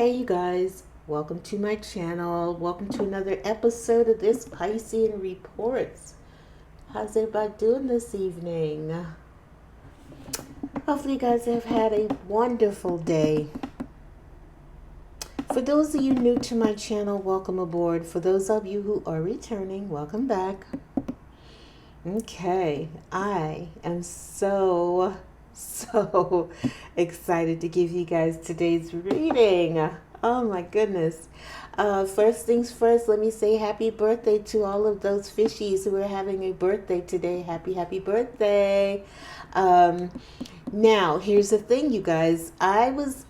Hey you guys, welcome to my channel. Welcome to another episode of this Piscean Reports. How's everybody doing this evening? Hopefully you guys have had a wonderful day. For those of you new to my channel, welcome aboard. For those of you who are returning, welcome back. Okay, I am so excited to give you guys today's reading. Oh my goodness. First things first, let me say happy birthday to all of those fishies who are having a birthday today. Happy birthday. Now, here's the thing, you guys.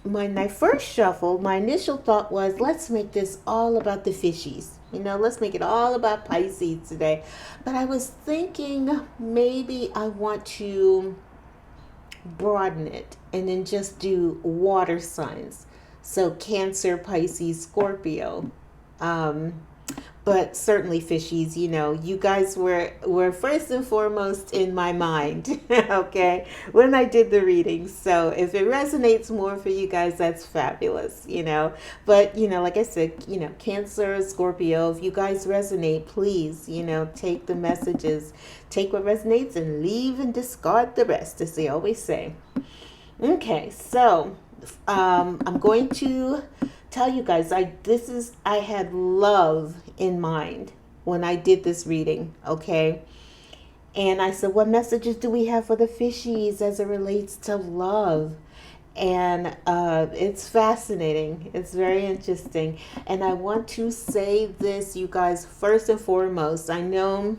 When I first shuffled, my initial thought was, let's make this all about the fishies. Let's make it all about Pisces today. But I was thinking maybe I want to broaden it and then just do water signs. So Cancer, Pisces, Scorpio. But certainly fishies, you guys were first and foremost in my mind, okay, when I did the reading. So if it resonates more for you guys, that's fabulous, But, like I said, Cancer, Scorpio, if you guys resonate, please, take the messages, take what resonates and leave and discard the rest, as they always say. Okay, so I'm going to tell you guys, I had love in mind when I did this reading, okay? And I said, what messages do we have for the fishies as it relates to love? And it's fascinating. It's very interesting. And I want to say this, you guys, first and foremost. I know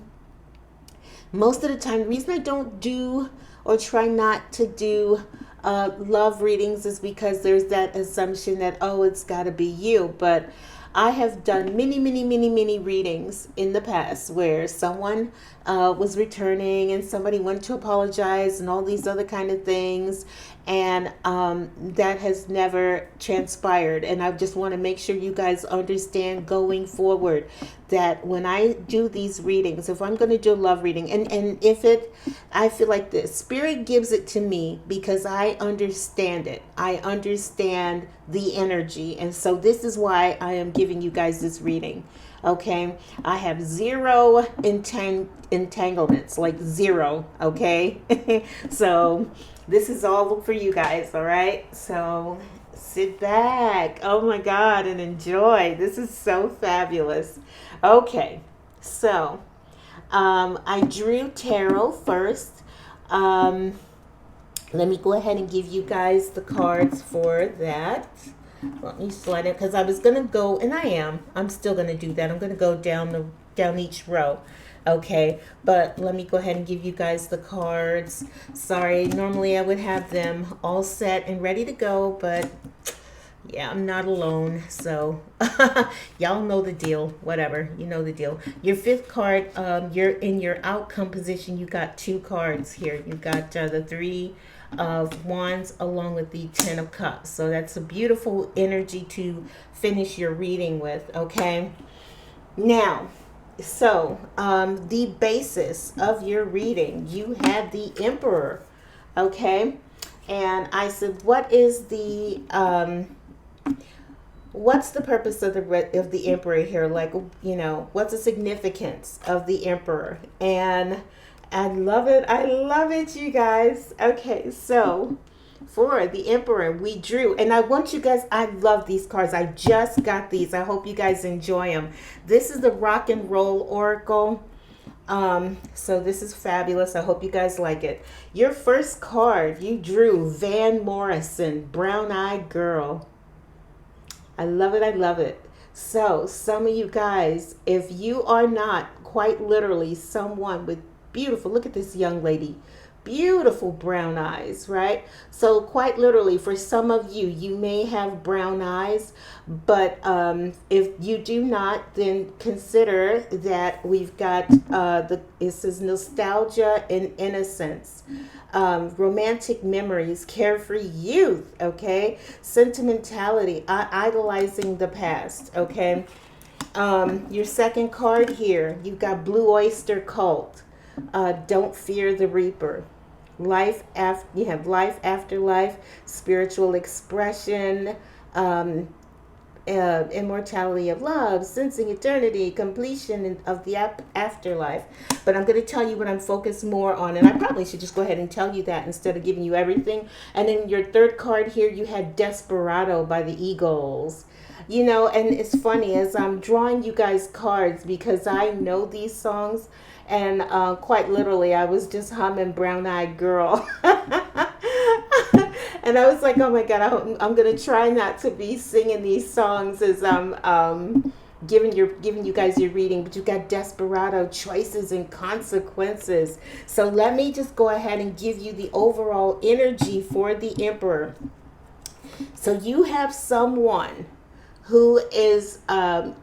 most of the time, the reason I don't do or try not to do love readings is because there's that assumption that, oh, it's got to be you. But I have done many readings in the past where someone was returning and somebody wanted to apologize and all these other kind of things. And that has never transpired. And I just want to make sure you guys understand going forward that when I do these readings, if I'm going to do a love reading, and I feel like the spirit gives it to me because I understand it. I understand the energy. And so this is why I am giving you guys this reading. Okay, I have zero entanglements, like zero. Okay, so this is all for you guys. All right, so sit back. Oh my God, and enjoy. This is so fabulous. Okay, so I drew tarot first. Let me go ahead and give you guys the cards for that. Let me slide it because I was gonna go, and I'm still gonna do that. I'm gonna go down each row. Okay, but let me go ahead and give you guys the cards. Sorry, normally I would have them all set and ready to go, but yeah, I'm not alone. So y'all know the deal. Whatever, you know the deal. Your fifth card, you're in your outcome position. You got two cards here. You got the Three of Wands along with the Ten of Cups. So that's a beautiful energy to finish your reading with. Okay, now, so the basis of your reading, you had the Emperor. Okay, and I said, what's the purpose of the Emperor here? Like, what's the significance of the Emperor? And I love it, you guys. Okay, so for the Emperor, we drew, and I want you guys, I love these cards. I just got these. I hope you guys enjoy them. This is the Rock and Roll Oracle. So this is fabulous. I hope you guys like it. Your first card, you drew Van Morrison, Brown Eyed Girl. I love it. So some of you guys, if you are not quite literally someone with beautiful, look at this young lady, beautiful brown eyes, right? So quite literally, for some of you, you may have brown eyes, but if you do not, then consider that we've got it says nostalgia and innocence, romantic memories, carefree youth, okay, sentimentality, idolizing the past, okay. Your second card here, you've got Blue Oyster Cult. Don't fear the reaper. You have life after life, spiritual expression, immortality of love, sensing eternity, completion of the afterlife. But I'm going to tell you what I'm focused more on, and I probably should just go ahead and tell you that instead of giving you everything. And in your third card here, you had Desperado by the Eagles. You know, and it's funny as I'm drawing you guys cards because I know these songs, and quite literally, I was just humming Brown Eyed Girl. And I was like, oh my God, I'm going to try not to be singing these songs as I'm giving you guys your reading. But you got Desperado, choices and consequences. So let me just go ahead and give you the overall energy for the Emperor. So you have someone who is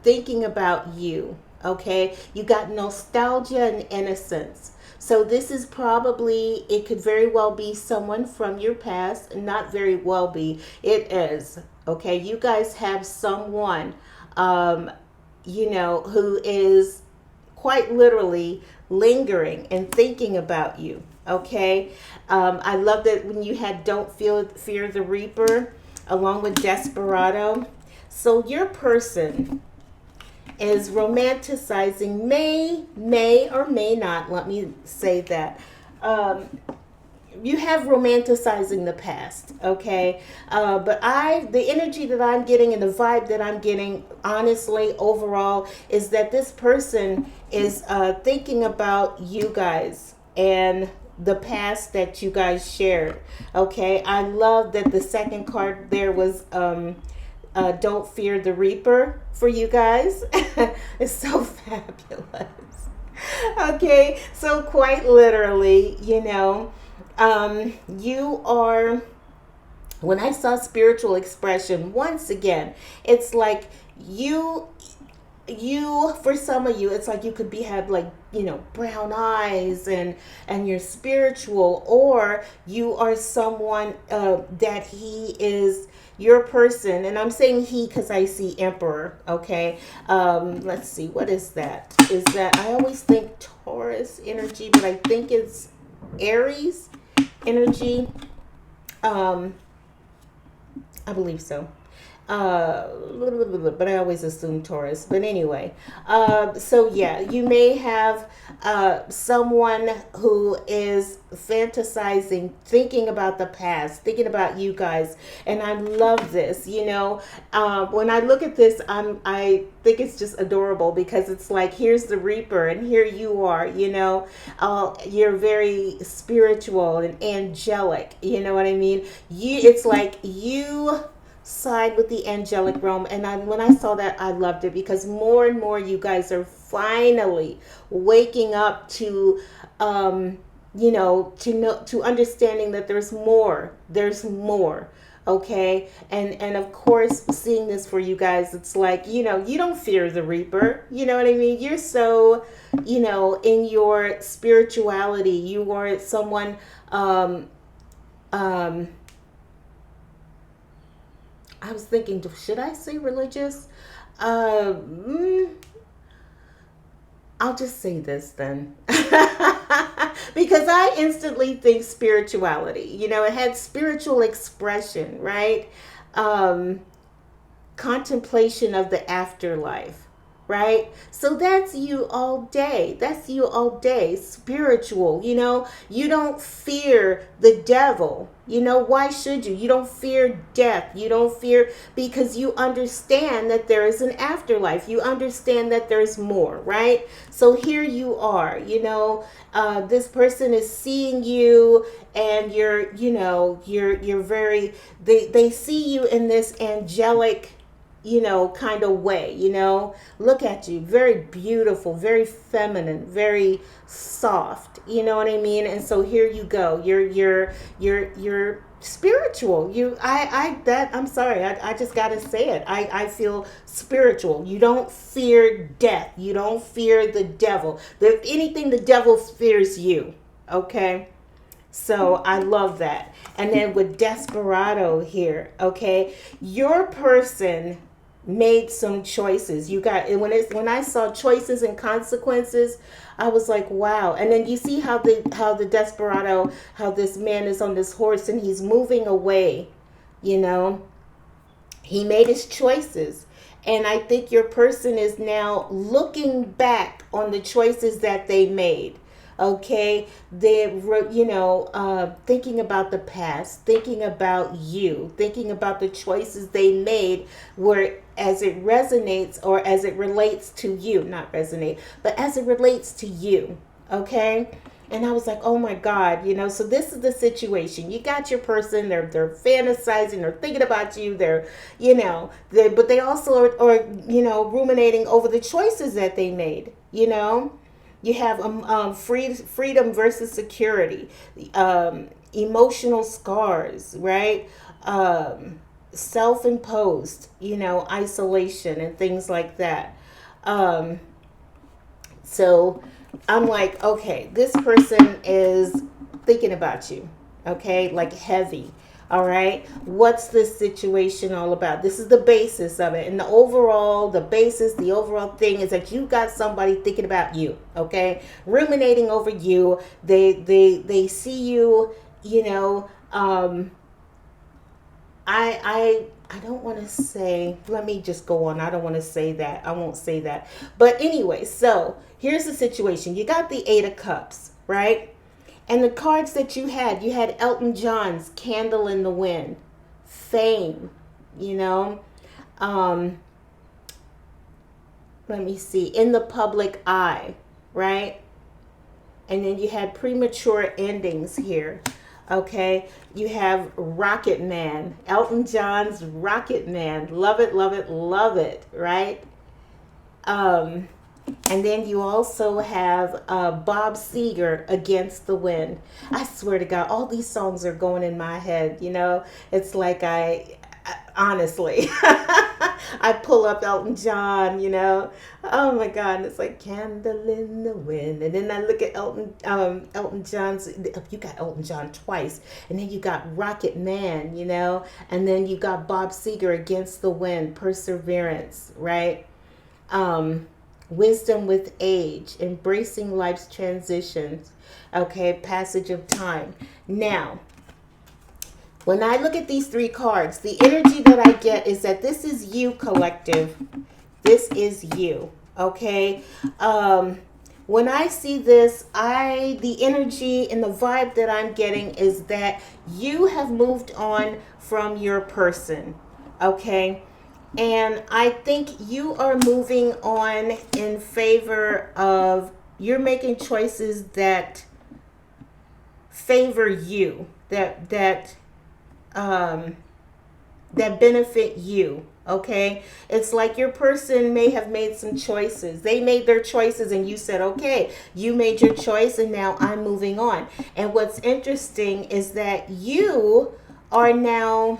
thinking about you. Okay, you got nostalgia and innocence. So this is probably, it could very well be someone from your past, not very well be, it is. Okay, you guys have someone, who is quite literally lingering and thinking about you. Okay, I love that when you had Don't Fear the Reaper along with Desperado. So your person is romanticizing, may or may not, let me say that. You have romanticizing the past, okay? But the energy that I'm getting and the vibe that I'm getting, honestly, overall, is that this person is thinking about you guys and the past that you guys shared, okay? I love that the second card there was Don't Fear the Reaper for you guys. It's so fabulous. Okay, so quite literally, you are, when I saw spiritual expression, once again, it's like you for some of you, it's like you could have like, brown eyes and you're spiritual, or you are someone that he is your person. And I'm saying he because I see Emperor. Okay, let's see, what is that? Is that, I always think Taurus energy, but I think it's Aries energy. I believe so. But I always assume Taurus. But anyway, so yeah, you may have someone who is fantasizing, thinking about the past, thinking about you guys, and I love this. When I look at this, I think it's just adorable because it's like, here's the Reaper, and here you are. You're very spiritual and angelic. You know what I mean? It's like you side with the angelic realm, and when I saw that, I loved it because more and more you guys are finally waking up to to understanding that there's more, okay? And of course, seeing this for you guys, it's like, you don't fear the Reaper, you know what I mean? You're so, in your spirituality, you are someone I was thinking, should I say religious? I'll just say this then. Because I instantly think spirituality. It had spiritual expression, right? Contemplation of the afterlife, right? So that's you all day. Spiritual, you don't fear the devil. Why should you? You don't fear death. You don't fear, because you understand that there is an afterlife. You understand that there's more, right? So here you are, this person is seeing you, and you're very, they see you in this angelic, kind of way, look at you, very beautiful, very feminine, very soft, you know what I mean? And so here you go, you're spiritual. I'm sorry, I just gotta say it. I feel spiritual. You don't fear death. You don't fear the devil. If anything, the devil fears you. Okay? So I love that. And then with Desperado here, okay, your person made some choices. You got, when I saw choices and consequences, I was like, wow. And then you see how the Desperado, how this man is on this horse and he's moving away, He made his choices. And I think your person is now looking back on the choices that they made. Okay, they're, thinking about the past, thinking about you, thinking about the choices they made, where as it resonates or as it relates to you, not resonate, but as it relates to you. Okay. And I was like, oh my God, so this is the situation. You got your person, they're fantasizing, they're thinking about you, but they also are ruminating over the choices that they made. You have freedom versus security, emotional scars, right? Self-imposed, isolation and things like that. So I'm like, okay, this person is thinking about you, okay, like heavy. All right, what's this situation all about? This is the basis of it, and the overall thing is that you got somebody thinking about you, okay, ruminating over you. They see you, I don't want to say, let me just go on. I don't want to say that. I won't say that. But anyway, so here's the situation. You got the Eight of Cups, right? And the cards that you had Elton John's Candle in the Wind, fame, let me see, in the public eye, right? And then you had premature endings here. Okay, you have Rocket Man, Elton John's Rocket Man. Love it, love it, love it, right? And then you also have Bob Seger, Against the Wind. I swear to God, all these songs are going in my head, It's like honestly, I pull up Elton John, Oh my God, and it's like Candle in the Wind. And then I look at Elton John's, you got Elton John twice. And then you got Rocket Man, And then you got Bob Seger, Against the Wind, Perseverance, right? Wisdom with age, embracing life's transitions, okay, passage of time. Now, when I look at these three cards, the energy that I get is that this is you, collective. This is you, okay? When I see this, the energy and the vibe that I'm getting is that you have moved on from your person, okay? And I think you are moving on in favor of, you're making choices that favor you, that benefit you. Okay, it's like your person may have made some choices. They made their choices and you said, okay, you made your choice and now I'm moving on. And what's interesting is that you are now,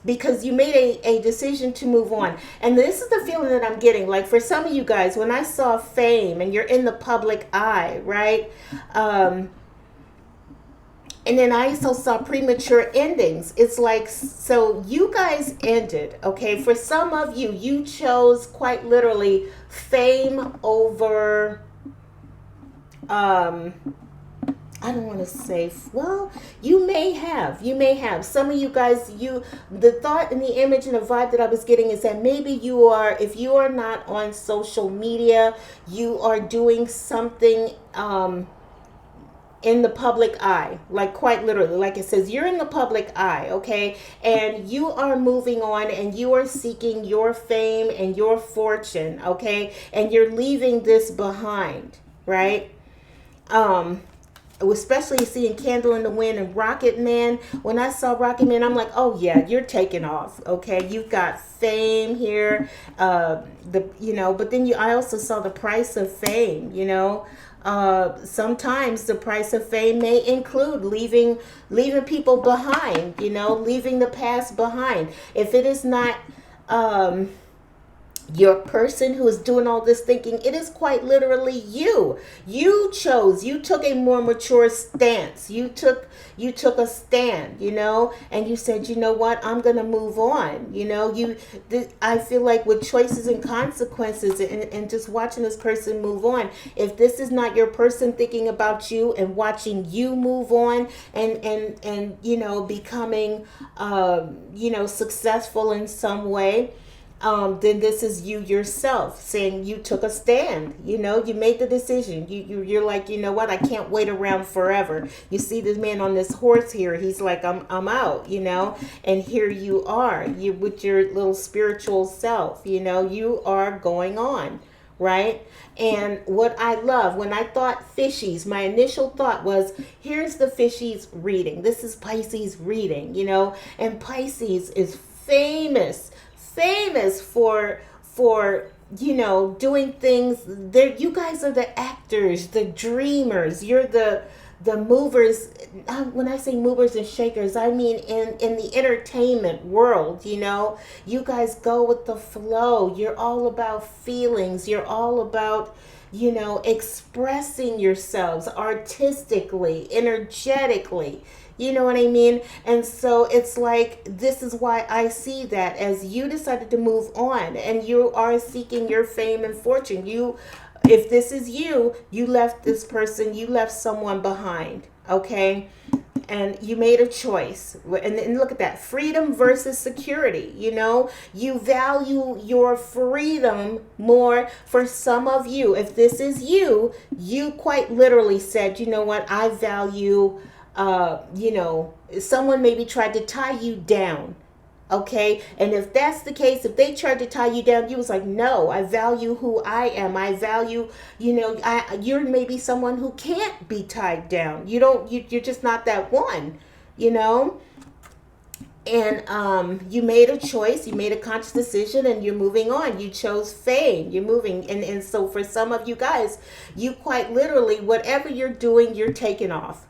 because you made a decision to move on. And this is the feeling that I'm getting. Like for some of you guys, when I saw fame and you're in the public eye, right? And then I also saw premature endings. It's like, so you guys ended, okay? For some of you, you chose quite literally fame over, I don't want to say, well, you may have. Some of you guys, the thought and the image and the vibe that I was getting is that maybe you are, if you are not on social media, you are doing something, in the public eye, like quite literally, like it says, you're in the public eye, okay? And you are moving on and you are seeking your fame and your fortune, okay? And you're leaving this behind, right? Especially seeing Candle in the Wind and Rocket Man. When I saw Rocket Man, I'm like, oh yeah, you're taking off, okay? You've got fame here, but then I also saw the price of fame, sometimes the price of fame may include leaving people behind, leaving the past behind. If it is not, your person who is doing all this thinking, it is quite literally you. You took a more mature stance. You took a stand, and you said, you know what, I'm gonna move on. I feel like with choices and consequences, and just watching this person move on, if this is not your person thinking about you and watching you move on, and becoming successful in some way, then this is you yourself saying you took a stand. You made the decision. You're like, you know what? I can't wait around forever. You see this man on this horse here. He's like, I'm out. And here you are. You with your little spiritual self. You are going on, right? And what I love, when I thought fishies, my initial thought was, here's the fishies reading. This is Pisces reading. And Pisces is famous for doing things. There, you guys are the actors, the dreamers. You're the movers. When I say movers and shakers, I mean in the entertainment world. You guys go with the flow. You're all about feelings. You're all about expressing yourselves artistically, energetically. You know what I mean? And so it's like, this is why I see that as you decided to move on and you are seeking your fame and fortune. If this is you, you left this person, you left someone behind, okay? And you made a choice. And look at that, freedom versus security. You value your freedom more. For some of you, if this is you, you quite literally said, you know what, I value someone maybe tried to tie you down. Okay. And if that's the case, if they tried to tie you down, you was like, no, I value who I am. I value, you're maybe someone who can't be tied down. You're just not that one, and you made a choice, you made a conscious decision, and you're moving on. You chose fame. You're moving. And so for some of you guys, you quite literally, whatever you're doing, you're taking off.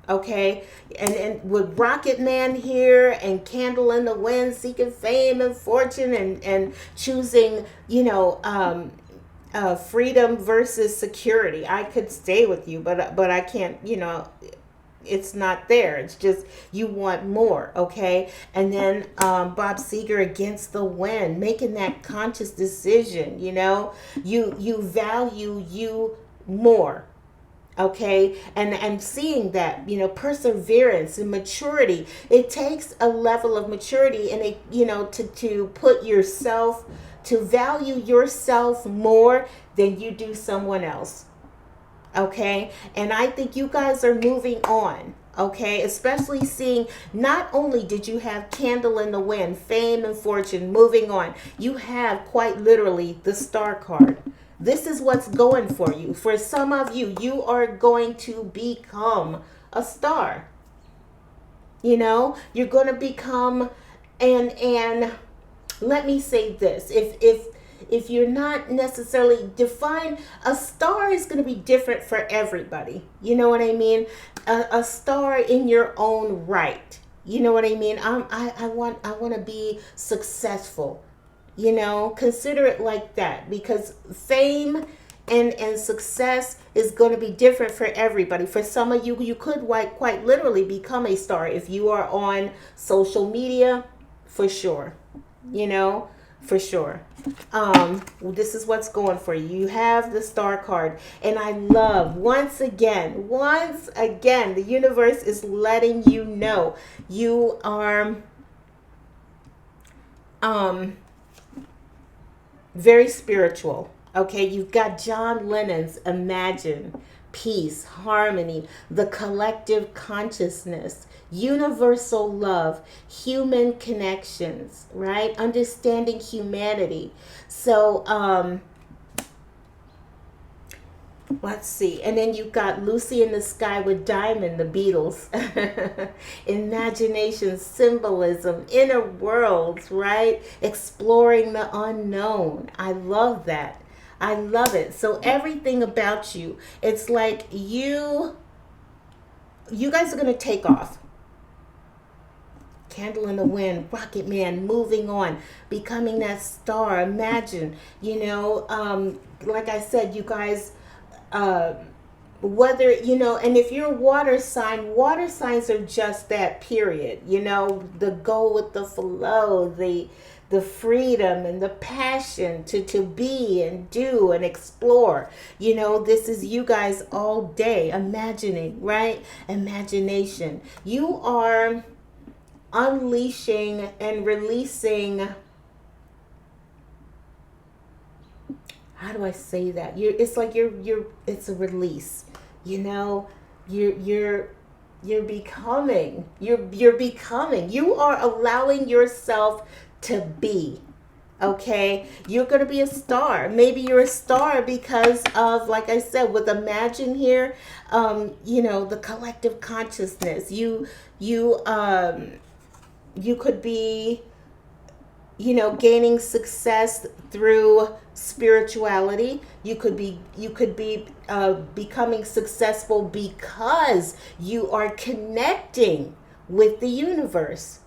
Okay, and with Rocket Man here and Candle in the Wind, seeking fame and fortune, and choosing, freedom versus security. I could stay with you, but I can't. It's not there. It's just you want more. Okay, and then Bob Seger, Against the Wind, making that conscious decision. You value you more. Okay, and seeing that, perseverance and maturity, it takes a level of maturity, and to put yourself, to value yourself more than you do someone else. Okay, and I think you guys are moving on. Okay, especially seeing, not only did you have Candle in the Wind, fame and fortune, moving on, you have quite literally the Star card. This is what's going for you. For some of you, you are going to become a star. You're going to become, and let me say this. If you're not necessarily defined, a star is going to be different for everybody. You know what I mean? A star in your own right. You know what I mean? I want to be successful. Consider it like that, because fame and success is going to be different for everybody. For some of you, you could quite literally become a star if you are on social media, for sure. For sure. This is what's going for you. You have the Star card, and I love, once again, the universe is letting you know you are very spiritual. Okay, you've got John Lennon's Imagine, peace, harmony, the collective consciousness, universal love, human connections, right? Understanding humanity. So, let's see. And then you've got Lucy in the Sky with Diamond, the Beatles. Imagination, symbolism, inner worlds, right? Exploring the unknown. I love that. I love it. So everything about you, it's like you guys are going to take off. Candle in the wind, rocket man, moving on, becoming that star. Imagine, like I said, you guys, uh, whether, and if you're a water signs are just that, period. The go with the flow, the freedom and the passion to be and do and explore. This is you guys all day imagining, right? Imagination. You are unleashing and releasing. How do I say that? It's like it's a release. You're becoming. You're becoming. You are allowing yourself to be. Okay, you're going to be a star. Maybe you're a star because of, like I said, with imagine here, the collective consciousness. You could be, gaining success through spirituality. You could be becoming successful because you are connecting with the universe.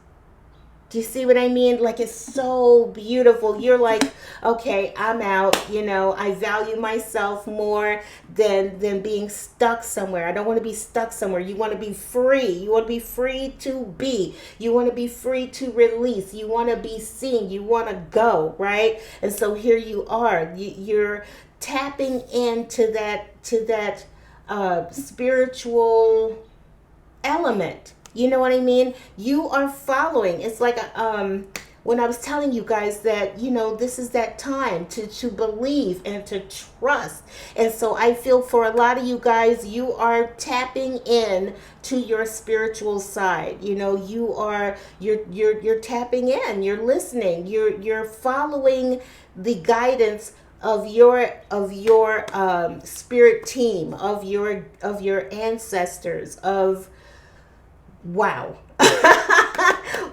Do you see what I mean? Like, it's so beautiful. You're like, okay, I'm out. I value myself more than being stuck somewhere. I don't want to be stuck somewhere. You want to be free. You want to be free to be. You want to be free to release. You want to be seen. You want to go, right? And so here you are. You're tapping into that spiritual element. You know what I mean? You are following. It's like when I was telling you guys that, this is that time to believe and to trust. And so I feel for a lot of you guys, you are tapping in to your spiritual side. You're tapping in, you're listening, you're following the guidance of your spirit team, of your ancestors, of wow.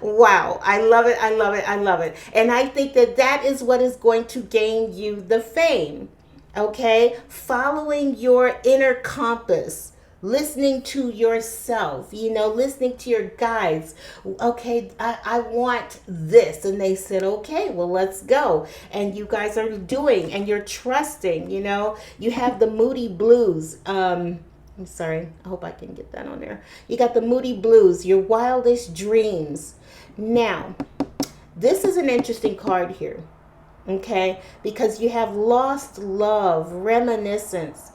Wow. I love it. I love it. I love it. And I think that is what is going to gain you the fame. Okay? Following your inner compass, listening to yourself, listening to your guides. Okay, I want this. And they said, okay, well, let's go. And you guys are doing, and you're trusting, you have the Moody Blues. I'm sorry. I hope I can get that on there. You got the Moody Blues, your wildest dreams. Now, this is an interesting card here, okay? Because you have lost love, reminiscence,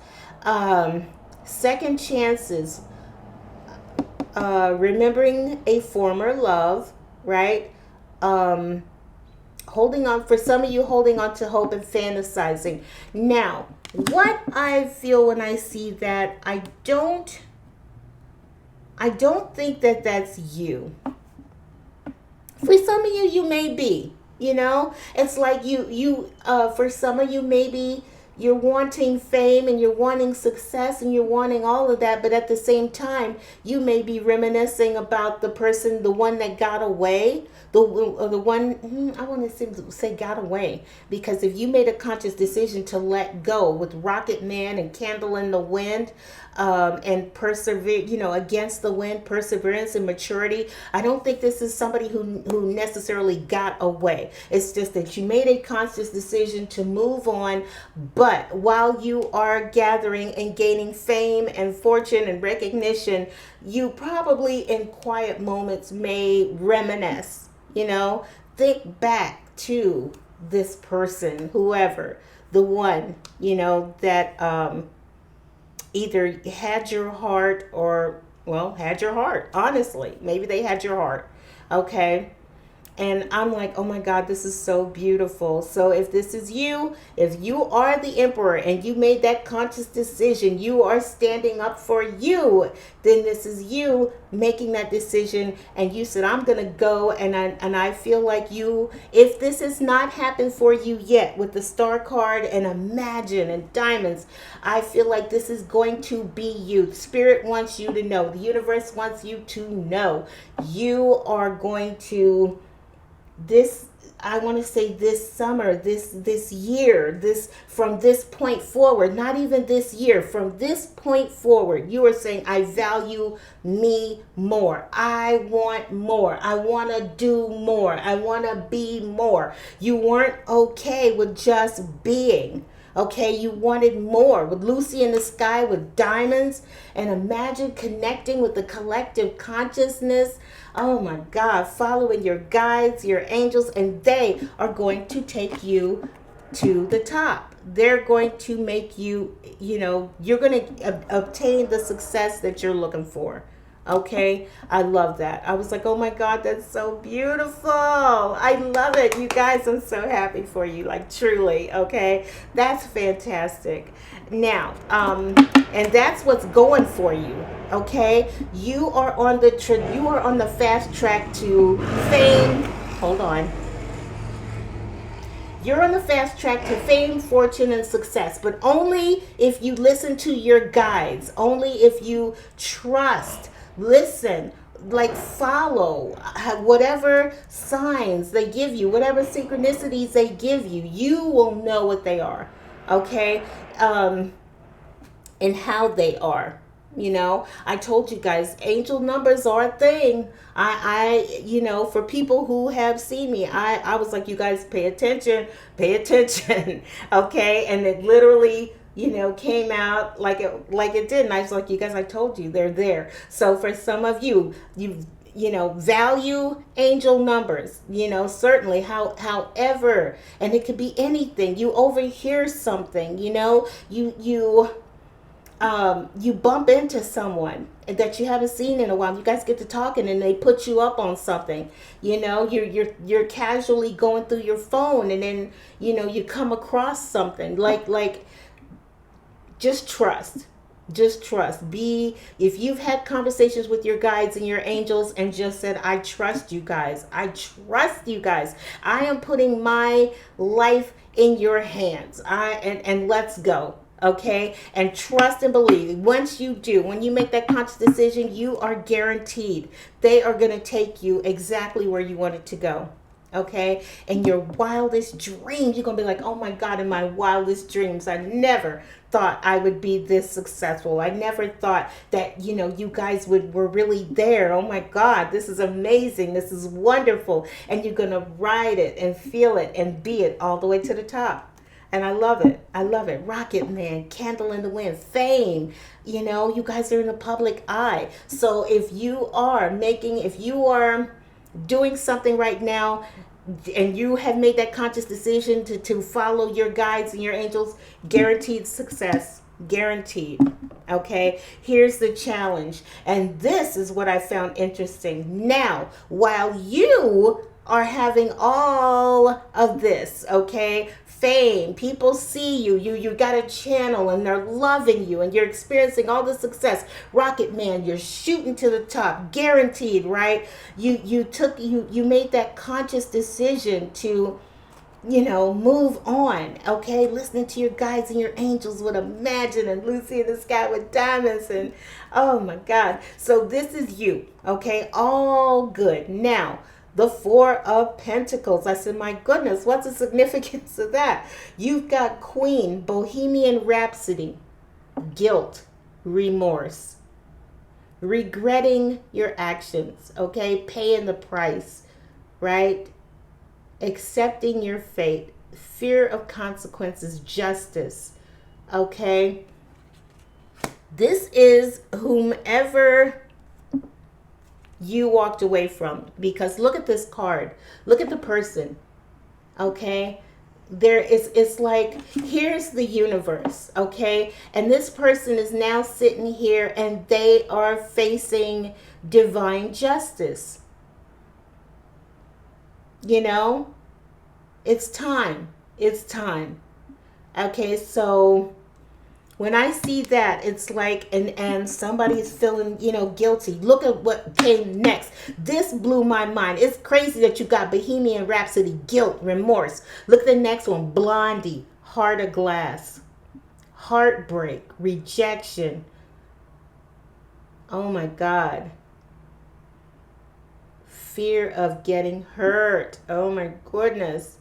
second chances, remembering a former love, right? Holding on, for some of you, holding on to hope and fantasizing. Now, what I feel when I see that, I don't think that that's you. For some of you, you may be, it's like you for some of you, maybe you're wanting fame and you're wanting success and you're wanting all of that, but at the same time, you may be reminiscing about the person, the one that got away, the one, I want to say got away, because if you made a conscious decision to let go with Rocket Man and Candle in the Wind, and persevere, against the wind, perseverance and maturity. I don't think this is somebody who necessarily got away. It's just that you made a conscious decision to move on, but while you are gathering and gaining fame and fortune and recognition, you probably in quiet moments may reminisce, think back to this person, whoever, the one, that either had your heart or, had your heart. Honestly, maybe they had your heart. Okay. And I'm like, oh my God, this is so beautiful. So if this is you, if you are the emperor and you made that conscious decision, you are standing up for you, then this is you making that decision. And you said, I'm going to go. And I feel like you, if this has not happened for you yet with the star card and imagine and diamonds, I feel like this is going to be you. Spirit wants you to know. The universe wants you to know. You are going to this, I want to say this summer, this year, this, from this point forward, not even this year, from this point forward, you are saying, I value me more. I want more. I want to do more. I want to be more. You weren't okay with just being. Okay, you wanted more. With Lucy in the Sky with diamonds, and imagine connecting with the collective consciousness. Oh my God, following your guides, your angels, and they are going to take you to the top. They're going to make you, you're going to obtain the success that you're looking for. Okay, I love that. I was like, oh my God, that's so beautiful. I love it. You guys, I'm so happy for you. Like, truly, okay? That's fantastic. Now, and that's what's going for you. Okay, you are on you are on the fast track to fame. Hold on. You're on the fast track to fame, fortune, and success, but only if you listen to your guides, only if you trust, listen, like follow whatever signs they give you, whatever synchronicities they give you, you will know what they are, okay? And how they are. I told you guys, angel numbers are a thing. For people who have seen me, I was like, you guys pay attention, pay attention. Okay. And it literally, came out like it did. And I was like, you guys, I told you they're there. So for some of you, value angel numbers, certainly, however, and it could be anything. You overhear something, you bump into someone that you haven't seen in a while. You guys get to talking, and they put you up on something. You're casually going through your phone, and then you come across something like just trust. Just trust. If you've had conversations with your guides and your angels and just said, I trust you guys. I trust you guys. I am putting my life in your hands. And let's go. Okay, and trust and believe. Once you do, when you make that conscious decision, you are guaranteed they are going to take you exactly where you want it to go. Okay, and your wildest dreams, you're gonna be like, oh my God, in my wildest dreams, I never thought I would be this successful. I never thought that you guys were really there. Oh my God, this is amazing, this is wonderful. And you're gonna ride it and feel it and be it all the way to the top. And I love it. I love it. Rocket Man, Candle in the Wind, fame. You guys are in the public eye. So if you are doing something right now, and you have made that conscious decision to follow your guides and your angels, guaranteed success. Guaranteed. Okay, here's the challenge. And this is what I found interesting. Now, while you are having all of this, okay, fame, people see you got a channel, and they're loving you, and you're experiencing all the success. Rocket Man, you're shooting to the top, guaranteed, right? You made that conscious decision to move on. Okay, listening to your guides and your angels with Imagine and Lucy in the Sky with diamonds, and oh my God. So this is you. Okay, all good. Now, the Four of Pentacles. I said, my goodness, what's the significance of that? You've got Queen, Bohemian Rhapsody, guilt, remorse, regretting your actions, okay? Paying the price, right? Accepting your fate, fear of consequences, justice, okay? This is whomever you walked away from, because look at this card, look at the person, okay? It's like, here's the universe, okay? And this person is now sitting here, and they are facing divine justice. It's time. It's time. Okay, so when I see that, it's like, and somebody's feeling, guilty. Look at what came next. This blew my mind. It's crazy that you got Bohemian Rhapsody, guilt, remorse. Look at the next one, Blondie, Heart of Glass, heartbreak, rejection. Oh my God. fear of getting hurt. Oh my goodness.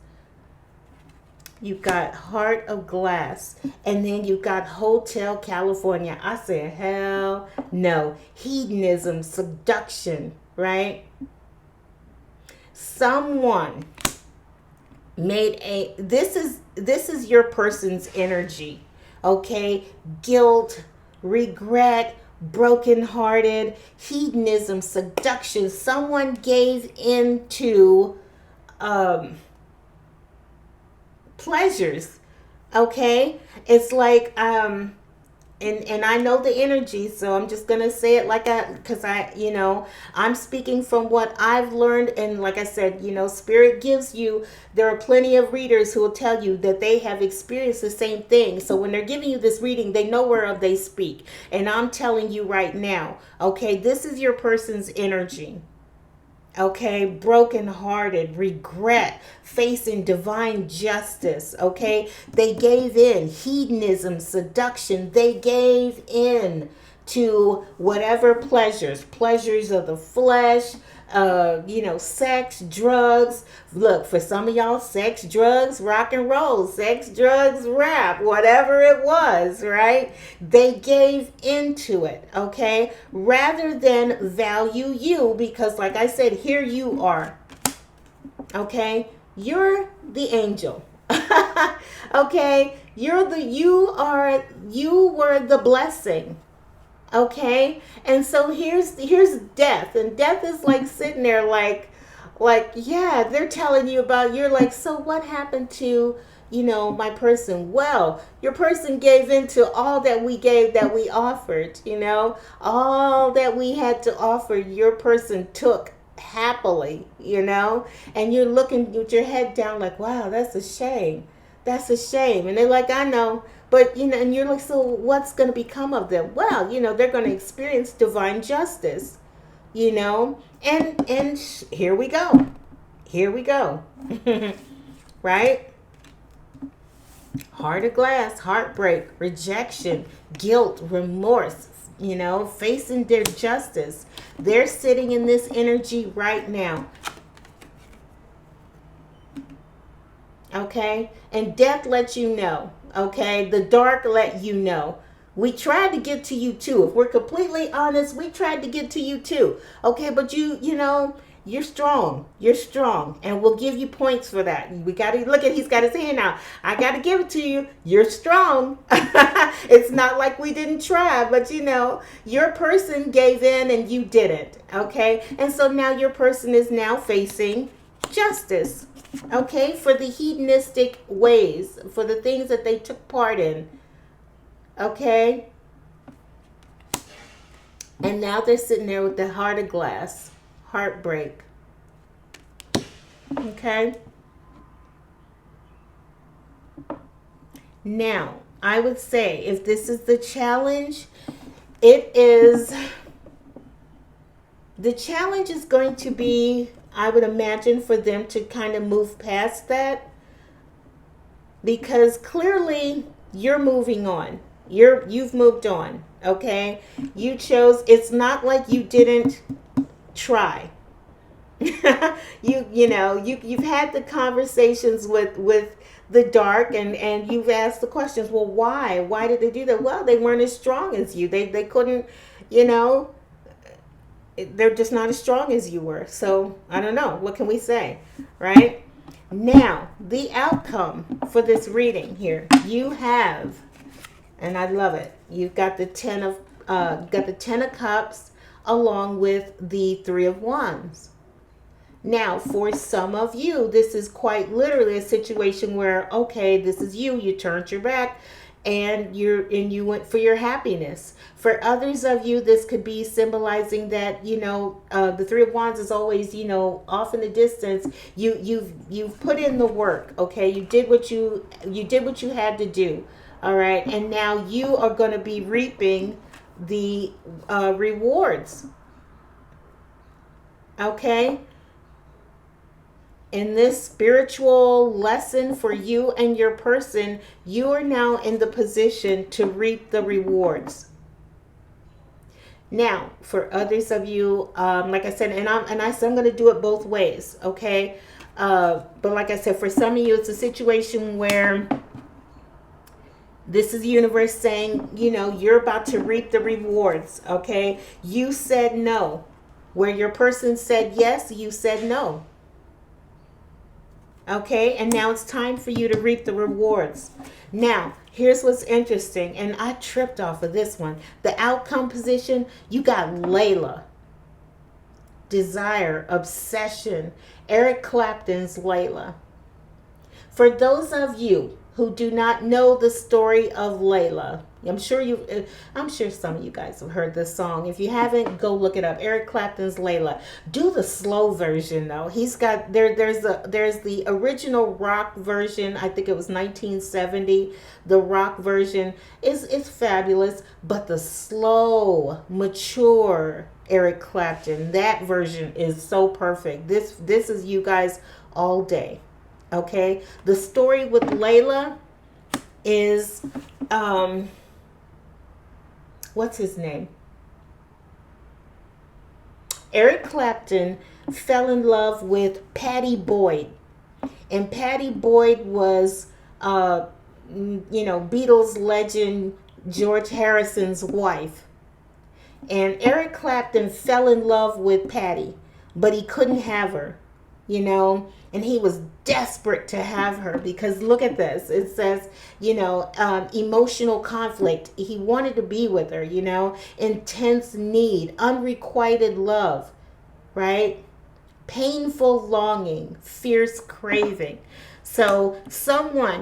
You've got Heart of Glass. And then you've got Hotel California. I said, hell no. Hedonism, seduction, right? Someone made this is your person's energy. Okay? Guilt, regret, brokenhearted, hedonism, seduction. Someone gave into pleasures. Okay? It's like and I know the energy, so I'm just gonna say it because I'm speaking from what I've learned, and like I said, Spirit gives you. There are plenty of readers who will tell you that they have experienced the same thing. So when they're giving you this reading, they know whereof they speak, and I'm telling you right now, okay, this is your person's energy. Okay, brokenhearted, regret, facing divine justice. Okay, they gave in. Hedonism, seduction. They gave in to whatever pleasures of the flesh, sex, drugs. Look, for some of y'all, sex, drugs, rock and roll, sex, drugs, rap, whatever it was, right? They gave into it, okay? Rather than value you, because like I said, here you are, okay? You're the angel. Okay? You were the blessing. Okay, and so here's death, and death is like sitting there yeah, they're telling you about. You're like, so what happened to my person? Well, your person gave into all that we gave, that we offered. All that we had to offer, your person took happily. And you're looking with your head down like, wow, that's a shame. That's a shame. And they're like, I know. But, and you're like, so what's going to become of them? Well, they're going to experience divine justice, and here we go. Here we go. Right? Heart of Glass, heartbreak, rejection, guilt, remorse, facing their justice. They're sitting in this energy right now. Okay? And death lets you know. Okay? The dark let you know. We tried to get to you too. If we're completely honest, we tried to get to you too. Okay? But you're strong. You're strong. And we'll give you points for that. We got to look at, he's got his hand out. I got to give it to you. You're strong. It's not like we didn't try, but your person gave in and you didn't. Okay? And so now your person is now facing justice. Okay, for the hedonistic ways, for the things that they took part in. Okay? And now they're sitting there with the Heart of Glass, heartbreak. Okay? Now, I would say if this is the challenge, the challenge is going to be, I would imagine, for them to kind of move past that, because clearly you're moving on. You've moved on. Okay? You chose. It's not like you didn't try. You've had the conversations with the dark, and you've asked the questions. Well, why did they do that? Well, they weren't as strong as you. They couldn't. They're just not as strong as you were. So I don't know. What can we say? Right? Now, the outcome for this reading here, you have, and I love it, you've got the Ten of Cups along with the Three of Wands. Now, for some of you, this is quite literally a situation where, okay, this is you turned your back and you went for your happiness. For others of you, this could be symbolizing that, the Three of Wands is always, off in the distance. You've put in the work, okay? You did what you had to do. All right? And now you are going to be reaping the rewards. Okay? In this spiritual lesson for you and your person, you are now in the position to reap the rewards. Now, for others of you, like I said, I'm going to do it both ways, okay? But like I said, for some of you, it's a situation where this is the universe saying, you're about to reap the rewards, okay? You said no. Where your person said yes, you said no. Okay, and now it's time for you to reap the rewards. Now, here's what's interesting, and I tripped off of this one. The outcome position, you got Layla. Desire, obsession, Eric Clapton's Layla. For those of you who do not know the story of Layla, I'm sure some of you guys have heard this song. If you haven't, go look it up. Eric Clapton's Layla. Do the slow version though. He's got there's the original rock version. I think it was 1970. The rock version is fabulous, but the slow, mature Eric Clapton, that version is so perfect. This is you guys all day. Okay? The story with Layla is what's his name? Eric Clapton fell in love with Pattie Boyd. And Pattie Boyd was, Beatles legend George Harrison's wife. And Eric Clapton fell in love with Pattie, but he couldn't have her, and he was desperate to have her because look at this. It says, emotional conflict. He wanted to be with her, intense need, unrequited love, right? Painful longing, fierce craving. So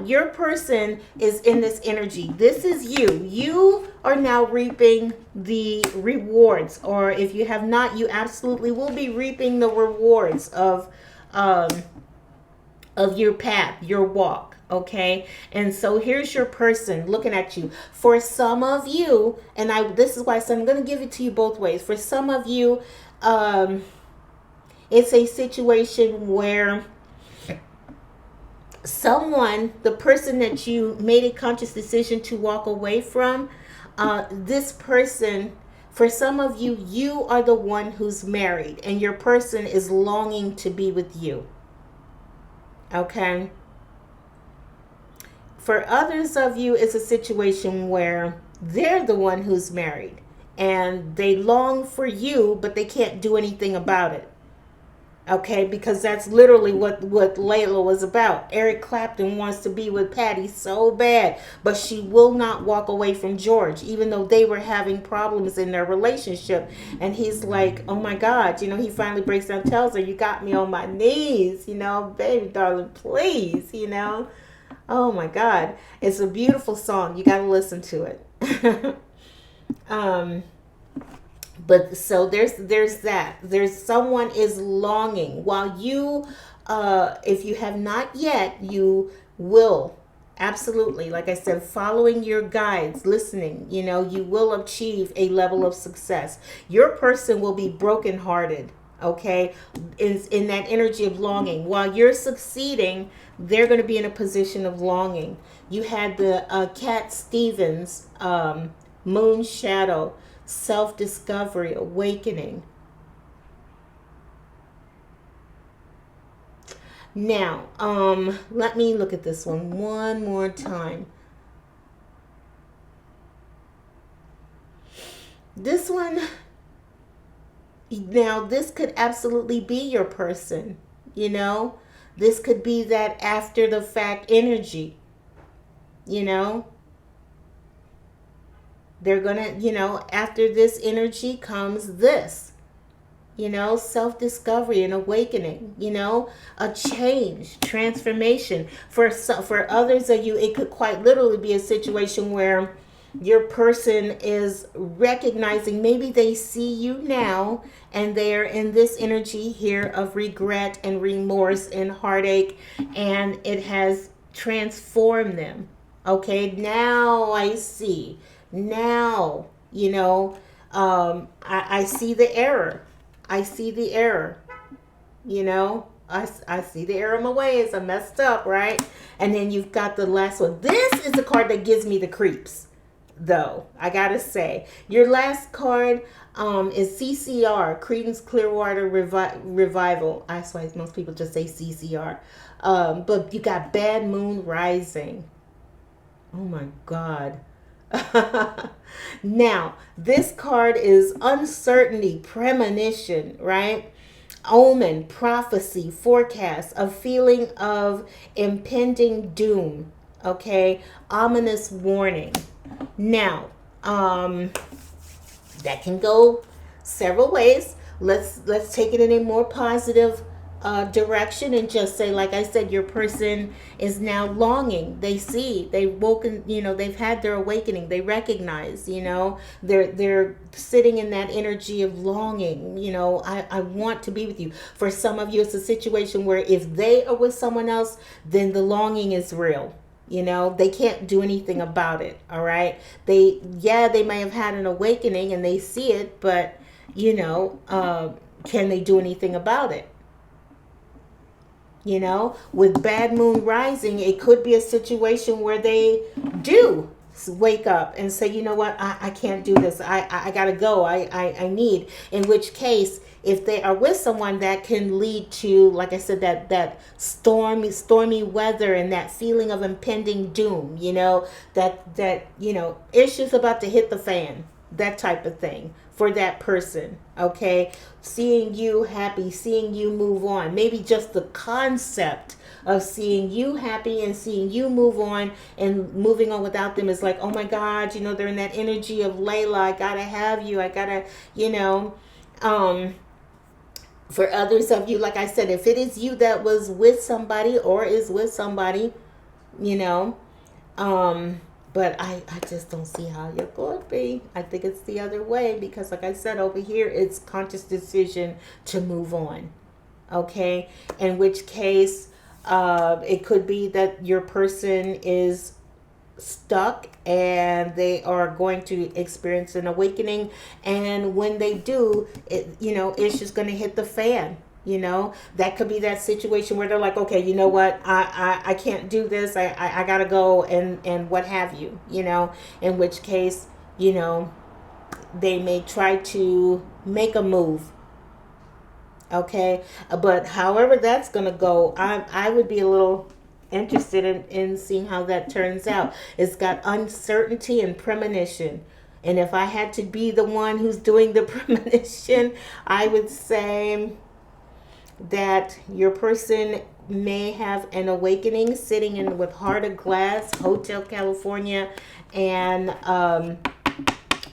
your person is in this energy. This is you. You are now reaping the rewards. Or if you have not, you absolutely will be reaping the rewards of your path, your walk. Okay. And so here's your person looking at you. For some of you, and this is why I said I'm going to give it to you both ways. For some of you, it's a situation where the person that you made a conscious decision to walk away from, this person, for some of you, you are the one who's married and your person is longing to be with you. Okay? For others of you, it's a situation where they're the one who's married and they long for you, but they can't do anything about it. Okay, because that's literally what Layla was about. Eric Clapton wants to be with Pattie so bad, but she will not walk away from George, even though they were having problems in their relationship. And he's like, oh my God, he finally breaks down, tells her, you got me on my knees, baby darling, please, Oh my God. It's a beautiful song. You got to listen to it. But so there's that. There's someone is longing while you, if you have not yet, you will absolutely, like I said, following your guides, listening, you will achieve a level of success. Your person will be brokenhearted. Okay, is in that energy of longing. While you're succeeding, they're going to be in a position of longing. You had the Cat Stevens, Moon Shadow, self-discovery, awakening. Now, let me look at this one more time. This one, now this could absolutely be your person, This could be that after the fact energy, They're going to, after this energy comes this, self-discovery and awakening, a change, transformation. For others of you, it could quite literally be a situation where your person is recognizing, maybe they see you now and they're in this energy here of regret and remorse and heartache, and it has transformed them. Okay, now I see. Now, I see the error. I see the error. I see the error in my ways. I messed up, right? And then you've got the last one. This is the card that gives me the creeps. though. I gotta say, your last card is CCR, Credence Clearwater Revival. That's why most people just say CCR. But you got Bad Moon Rising. Oh my God. Now, this card is uncertainty, premonition, right? Omen, prophecy, forecast, a feeling of impending doom, okay? Ominous warning. Now, that can go several ways. Let's take it in a more positive direction and just say, like I said, your person is now longing. They see, they've woken, they've had their awakening. They recognize, they're sitting in that energy of longing. I want to be with you. For some of you, it's a situation where if they are with someone else, then the longing is real. They can't do anything about it. All right. They may have had an awakening and they see it, but can they do anything about it? With Bad Moon Rising, it could be a situation where they do wake up and say, you know what, I can't do this. I gotta go. I need. In which case, if they are with someone, that can lead to, like I said, that stormy weather and that feeling of impending doom, that issues about to hit the fan, that type of thing for that person. Okay, seeing you happy, seeing you move on, maybe just the concept of seeing you happy and seeing you move on and moving on without them is like, oh my God, they're in that energy of Layla, I gotta have you, I gotta, for others of you, like I said, if it is you that was with somebody or is with somebody, but I just don't see how you're going to be. I think it's the other way because, like I said, over here, it's conscious decision to move on. Okay? In which case, it could be that your person is stuck and they are going to experience an awakening. And when they do, it's just going to hit the fan. That could be that situation where they're like, okay, you know what, I can't do this, I gotta go, and what have you, in which case, they may try to make a move. Okay, but however that's gonna go, I would be a little interested in seeing how that turns out. It's got uncertainty and premonition. And if I had to be the one who's doing the premonition, I would say that your person may have an awakening sitting in with Heart of Glass, Hotel California, and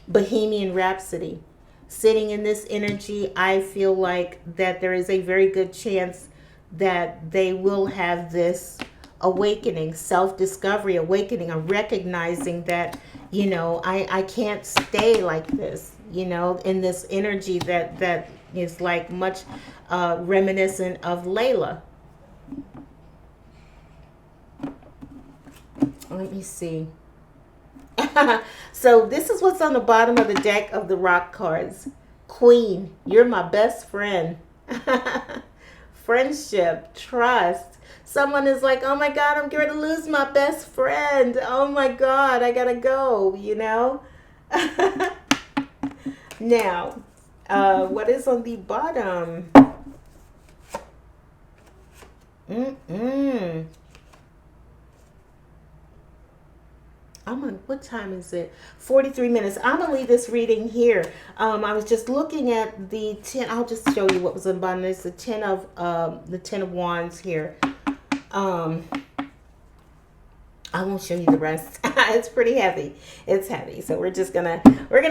Bohemian Rhapsody. Sitting in this energy, I feel like that there is a very good chance that they will have this awakening, self-discovery, awakening, of recognizing that, I can't stay like this, in this energy that is like much reminiscent of Layla. Let me see. So this is what's on the bottom of the deck of the rock cards. Queen, you're my best friend. Friendship, trust. Someone is like, oh my God, I'm going to lose my best friend. Oh my God, I gotta go, Now, what is on the bottom? What time is it? 43 minutes. I'm going to leave this reading here. I was just looking at the 10. I'll just show you what was on the bottom. It's the 10 of Wands here. I won't show you the rest. It's pretty heavy. It's heavy. So we're gonna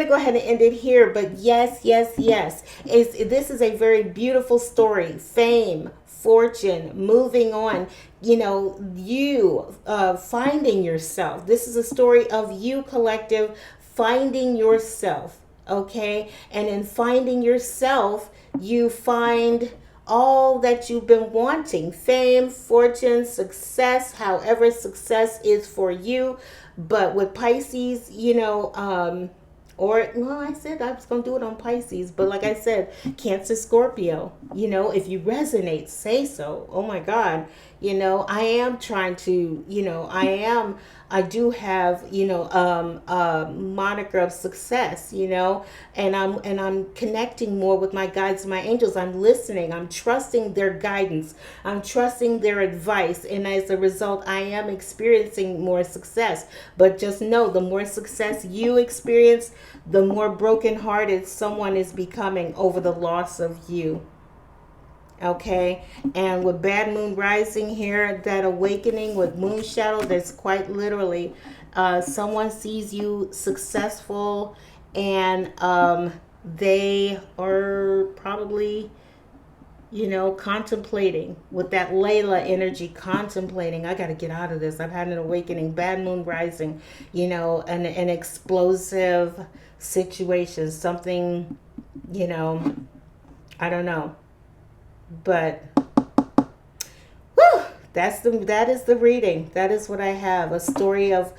go ahead and end it here. But yes. This is a very beautiful story. Fame, fortune, moving on. You finding yourself. This is a story of you, collective, finding yourself. Okay, and in finding yourself, you find all that you've been wanting: fame, fortune, success, however success is for you. But with Pisces, I said I was going to do it on Pisces, but like I said, Cancer, Scorpio, if you resonate, say so. Oh my God, I am trying to, I am I do have, a moniker of success, and I'm connecting more with my guides and my angels. I'm listening. I'm trusting their guidance. I'm trusting their advice. And as a result, I am experiencing more success. But just know, the more success you experience, the more brokenhearted someone is becoming over the loss of you. Okay, and with bad moon rising here, that awakening with moon shadow, that's quite literally someone sees you successful, and they are probably, contemplating with that Layla energy, contemplating, I got to get out of this. I've had an awakening, bad moon rising, an explosive situation, something, I don't know. But whew, that is the reading. That is what I have. A story of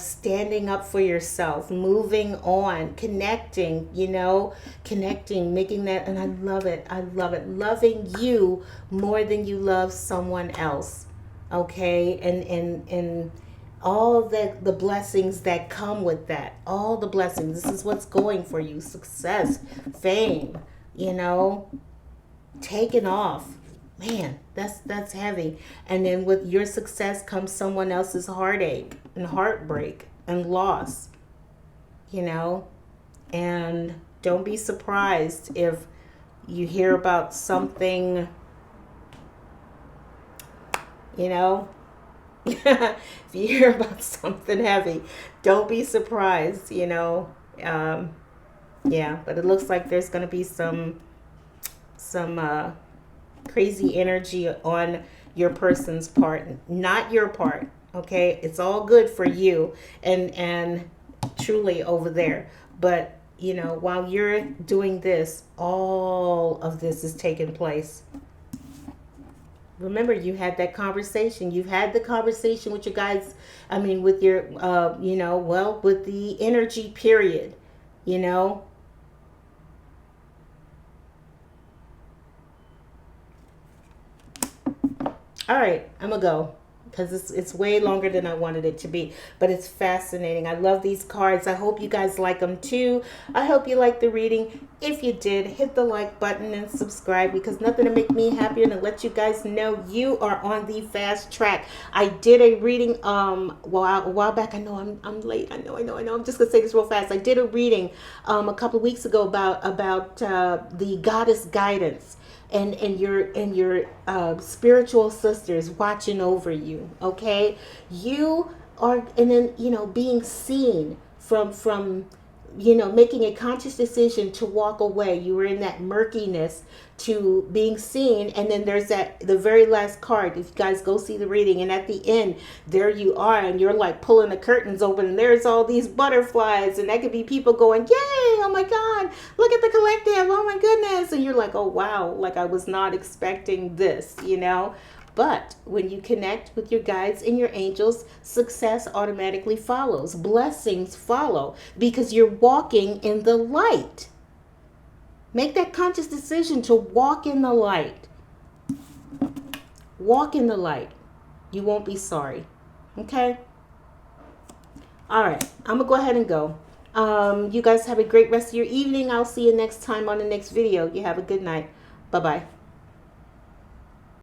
standing up for yourself, moving on, connecting, connecting, making that, and I love it. I love it. Loving you more than you love someone else. Okay? And all the blessings that come with that. All the blessings. This is what's going for you. Success, fame, taken off. Man, that's heavy. And then with your success comes someone else's heartache and heartbreak and loss, and don't be surprised if you hear about something, if you hear about something heavy, don't be surprised, yeah, but it looks like there's going to be some crazy energy on your person's part, not your part. Okay, it's all good for you and truly over there, but while you're doing this, all of this is taking place. Remember, you had that conversation. You've had the conversation with your guys. I mean, with your with the energy period, All right, I'm gonna go because it's way longer than I wanted it to be, but it's fascinating. I love these cards. I hope you guys like them too. I hope you like the reading. If you did, hit the like button and subscribe, because nothing to make me happier than let you guys know you are on the fast track. I did a reading a while back. I know I'm late. I know. I'm just gonna say this real fast. I did a reading a couple of weeks ago about the goddess guidance. And your spiritual sisters watching over you. Okay, you are, and then being seen from making a conscious decision to walk away. You were in that murkiness to being seen, and then there's the very last card. If you guys go see the reading, and at the end there you are, and you're like pulling the curtains open, and there's all these butterflies, and that could be people going, yay, oh my god, look at the collective, oh my goodness, and you're like, oh wow, like I was not expecting this. But when you connect with your guides and your angels, success automatically follows. Blessings follow because you're walking in the light. Make that conscious decision to walk in the light. Walk in the light. You won't be sorry. Okay? All right. I'm going to go ahead and go. You guys have a great rest of your evening. I'll see you next time on the next video. You have a good night. Bye-bye.